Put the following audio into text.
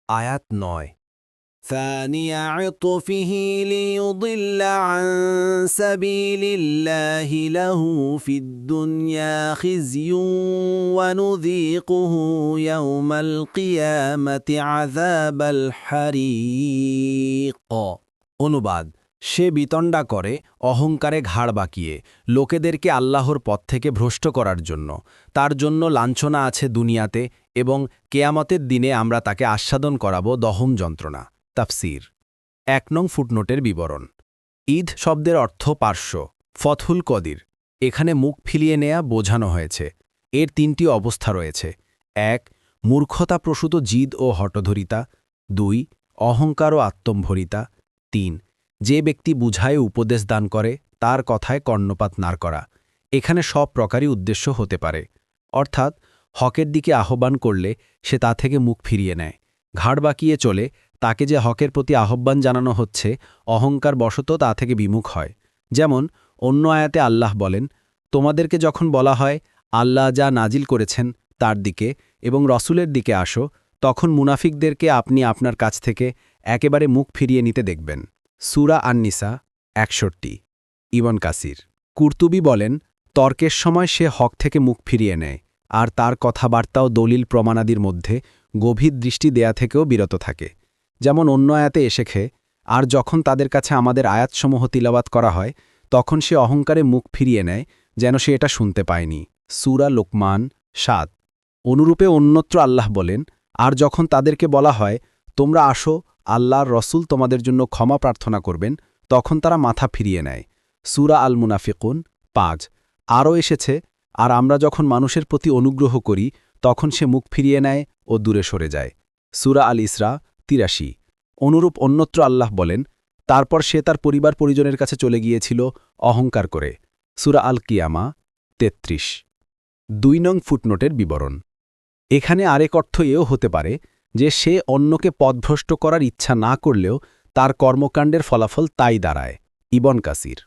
আয়াত ৯। ثاني عطفه ليضل عن سبيل الله له في الدنيا خزي ونذيقه يوم القيامة عذاب الحريق অনুবাদ সে বিতণ্ডা করে অহংকারে ঘাড় বাঁকিয়ে লোকেদেরকে আল্লাহর পথ থেকে ভ্রষ্ট করার জন্য। তার জন্য লাঞ্ছনা আছে দুনিয়াতে এবং কেয়ামতের দিনে আমরা তাকে আস্বাদন করাব দহন যন্ত্রণা। তাফসীর ১ নং ফুটনোটের বিবরণ। ঈদ শব্দের অর্থ পার্শ্ব, ফথুল কদির। এখানে মুখ ফিরিয়ে নেয়া বোঝানো হয়েছে। এর ৩টি অবস্থা রয়েছে। ১ মূর্খতাপ্রসূত জিদ ও হঠধরিতা। ২ অহংকার ও আত্মম্ভরিতা। ৩ যে ব্যক্তি বুঝায় উপদেশ দান করে তার কথায় কর্ণপাত না করা। এখানে সব প্রকারই উদ্দেশ্য হতে পারে, অর্থাৎ হকের দিকে আহ্বান করলে সে তা থেকে মুখ ফিরিয়ে নেয়, ঘাড় বাঁকিয়ে চলে, তাকে যে হকের প্রতি আহ্বান জানানো হচ্ছে অহংকার বশত তা থেকে বিমুখ হয়। যেমন অন্য আয়াতে আল্লাহ বলেন, তোমাদেরকে যখন বলা হয় আল্লাহ যা নাজিল করেছেন তার দিকে এবং রসুলের দিকে আসো, তখন মুনাফিকদেরকে আপনি আপনার কাছ থেকে একেবারে মুখ ফিরিয়ে নিতে দেখবেন। সূরা আন-নিসা ৬১। ইবন কাসির কুরতুবী বলেন, তর্কের সময় সে হক থেকে মুখ ফিরিয়ে নেয় আর তার কথাবার্তাও দলিল প্রমাণাদির মধ্যে গভীর দৃষ্টি দেয়া থেকেও বিরত থাকে। যেমন অন্য আয়াতে এসেছে, আর যখন তাদের কাছে আমাদের আয়াতসমূহ তিলাওয়াত করা হয় তখন সে অহংকারে মুখ ফিরিয়ে নেয় যেন সে এটা শুনতে পায়নি। সূরা লোকমান ৭। অনুরূপে অন্যত্র আল্লাহ বলেন, আর যখন তাদেরকে বলা হয় তোমরা আসো, আল্লাহর রসুল তোমাদের জন্য ক্ষমা প্রার্থনা করবেন, তখন তারা মাথা ফিরিয়ে নেয়। সূরা আল মুনাফিকুন ৫। আরও এসেছে, আর আমরা যখন মানুষের প্রতি অনুগ্রহ করি তখন সে মুখ ফিরিয়ে নেয় ও দূরে সরে যায়। সূরা আল ইসরা ৮৩। অনুরূপ অন্যত্র আল্লাহ বলেন, তারপর সে তার পরিবার পরিজনের কাছে চলে গিয়েছিল অহংকার করে। সূরা আল কিয়ামা ৩৩। ২ নং ফুটনোটের বিবরণ। এখানে আরেক অর্থ এও হতে পারে যে সে অন্যকে পথভ্রষ্ট করার ইচ্ছা না করলেও তার কর্মকাণ্ডের ফলাফল তাই দাঁড়ায়। ইবন কাসির